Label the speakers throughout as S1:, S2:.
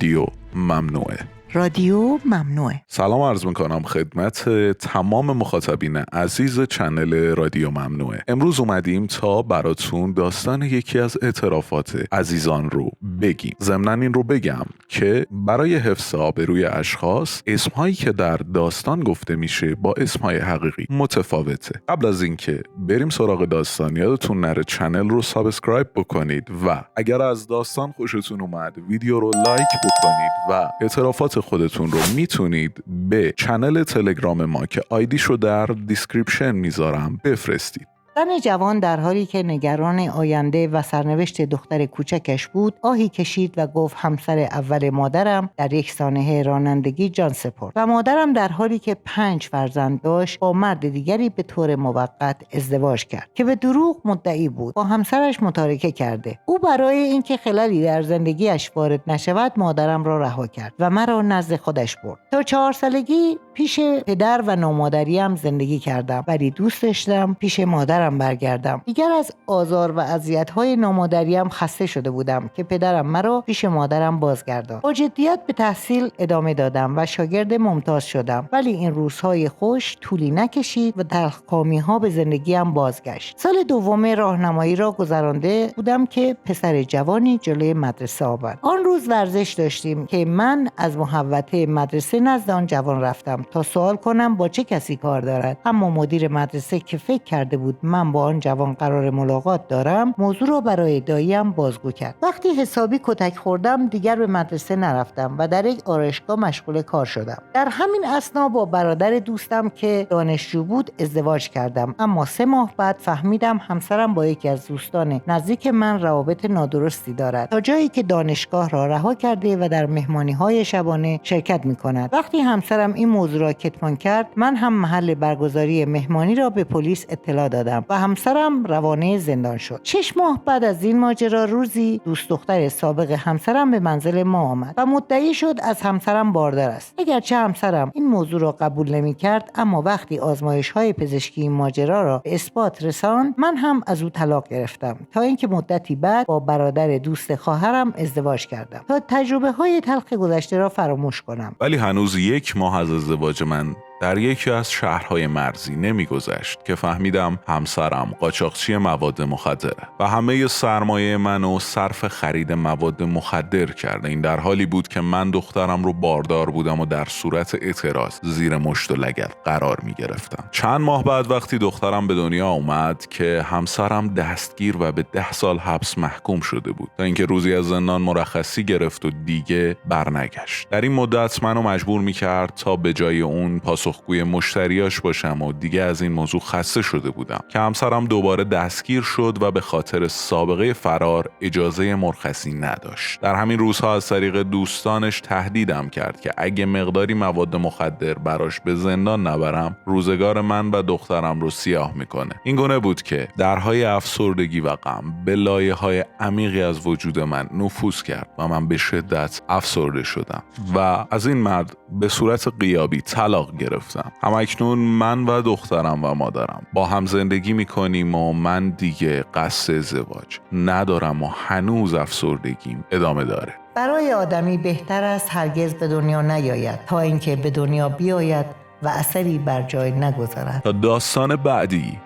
S1: رادیو ممنوعه.
S2: رادیو ممنوعه.
S1: سلام عرض میکنم خدمت تمام مخاطبین عزیز چنل رادیو ممنوعه. امروز اومدیم تا براتون داستان یکی از اعترافات عزیزان رو بگیم. ضمناً این رو بگم که برای حفظ آبروی اشخاص اسمهایی که در داستان گفته میشه با اسمهای حقیقی متفاوته. قبل از اینکه بریم سراغ داستان یادتون نره چنل رو سابسکرایب بکنید و اگر از داستان خوشتون اومد ویدیو رو لایک بکنید و اعترافات خودتون رو میتونید به چنل تلگرام ما که آیدیشو در دیسکریپشن میذارم بفرستید.
S2: زن جوان در حالی که نگران آینده و سرنوشت دختر کوچکش بود آهی کشید و گفت همسر اول مادرم در یک سانحه رانندگی جان سپرد و مادرم در حالی که 5 فرزند داشت با مرد دیگری به طور موقت ازدواج کرد که به دروغ مدعی بود با همسرش متارکه کرده. او برای اینکه خللی در زندگیش وارد نشود مادرم را رها کرد و مرا نزد خودش برد. تا 4 سالگی پیش پدر و نومادریم زندگی کردم ولی دوست داشتم پیش مادرم برگردم. دیگر از آزار و اذیت‌های نامادریم خسته شده بودم که پدرم مرا پیش مادرم بازگرداند. با جدیت به تحصیل ادامه دادم و شاگرد ممتاز شدم ولی این روزهای خوش طولی نکشید و تلخکامی‌ها به زندگیم بازگشت. سال دوم راهنمایی را گذرانده بودم که پسر جوانی جلوی مدرسه آمد. آن روز ورزش داشتیم که من از محوطه مدرسه نزد آن جوان رفتم تا سوال کنم با چه کسی کار دارد، اما مدیر مدرسه که فکر کرده بود من با آن جوان قرار ملاقات دارم موضوع را برای داییم بازگو کرد. وقتی حسابی کتک خوردم دیگر به مدرسه نرفتم و در یک آرایشگاه مشغول کار شدم. در همین اثنا با برادر دوستم که دانشجو بود ازدواج کردم، اما 3 ماه بعد فهمیدم همسرم با یکی از دوستان نزدیک من روابط نادرستی دارد تا جایی که دانشگاه را رها کرده و در مهمانی‌های شبانه شرکت می‌کند. وقتی همسرم این موضوع را کتمان کرد من هم محل برگزاری مهمانی را به پلیس اطلاع دادم و همسرم روانه زندان شد. 6 ماه بعد از این ماجرا روزی دوست دختر سابق همسرم به منزل ما آمد و مدعی شد از همسرم باردار است. اگرچه همسرم این موضوع را قبول نمی‌کرد اما وقتی آزمایش‌های پزشکی این ماجرا را به اثبات رساند من هم از او طلاق گرفتم تا اینکه مدتی بعد با برادر دوست خواهرم ازدواج کردم تا تجربه‌های تلخ گذشته را فراموش کنم.
S1: ولی هنوز 1 ماه از ازدواج من در یکی از شهرهای مرزی نمیگذشت که فهمیدم همسرم قاچاقچی مواد مخدره و همه سرمایه منو صرف خرید مواد مخدر کرده. این در حالی بود که من دخترم رو باردار بودم و در صورت اعتراض زیر مشت و لگد قرار میگرفتم. چند ماه بعد وقتی دخترم به دنیا اومد که همسرم دستگیر و به 10 سال حبس محکوم شده بود تا اینکه روزی از زندان مرخصی گرفت و دیگه برنگشت. در این مدت منو مجبور میکرد تا به جای اون پاسخگوی مشتریاش باشم و دیگه از این موضوع خسته شده بودم که همسرم دوباره دستگیر شد و به خاطر سابقه فرار اجازه مرخصی نداشت. در همین روزها از طریق دوستانش تهدیدم کرد که اگه مقداری مواد مخدر براش به زندان نبرم روزگار من و دخترم رو سیاه میکنه. این گونه بود که درهای افسردگی و غم به لایه‌های عمیقی از وجود من نفوذ کرد و من به شدت افسرده شدم و از این مرد به صورت غیابی طلاق گرفتم. همکنون من و دخترم و مادرم با هم زندگی میکنیم و من دیگه قصد ازدواج ندارم و هنوز افسردگیم ادامه داره.
S2: برای آدمی بهتر است هرگز به دنیا نیاید تا اینکه به دنیا بیاید و اثری بر جای نگذارد.
S1: تا داستان بعدی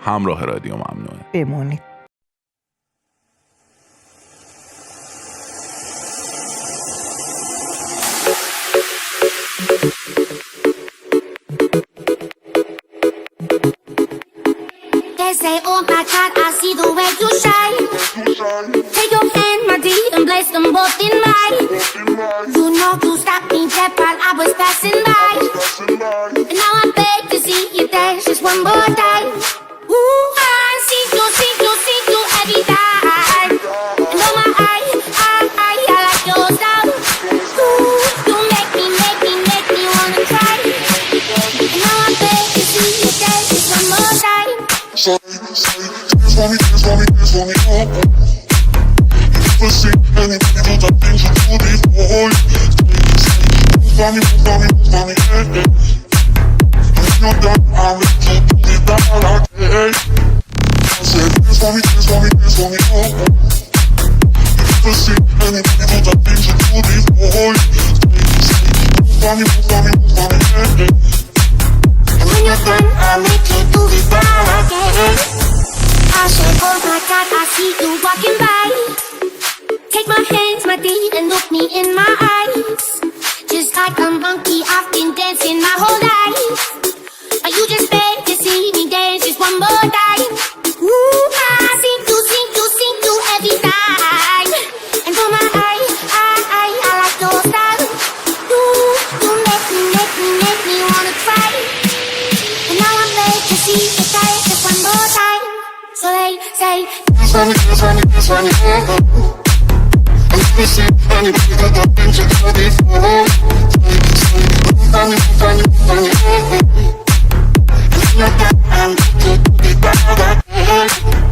S1: همراه رادیو ممنوعه
S2: بمونید.
S3: They say, oh my God, I see the way you shine. Take your hand, my dear, and place them both in mine. You know you stopped me dead while I was passing by. And now I beg to see you dance just one more time. Ooh, I see you every time. And oh my, I like your style. Ooh, you make me wanna cry. And now I beg to see you dance just one more time. Dance for me, oh. Never seen any people that things you do before. Move for me, hey. If you're done, I'll let you do it all again. I said, dance for me, oh. Never And when you're done, I'll make you do it down again. I said, oh my God, I see you walking by. Take my hands, my D, and look me in my eyes. Just like a monkey, I've been dancing my whole life. But you just beg to see me dance just one more time. Ooh, I sing you every time. And for my I like your style. You make me wanna cry. And now I'm ready to see you dance just one more time. So they say, dance for me, dance for me, dance for me, and let me see anybody that I've been to do before. Funny, funny, funny, and when you're done, I'm to be back again.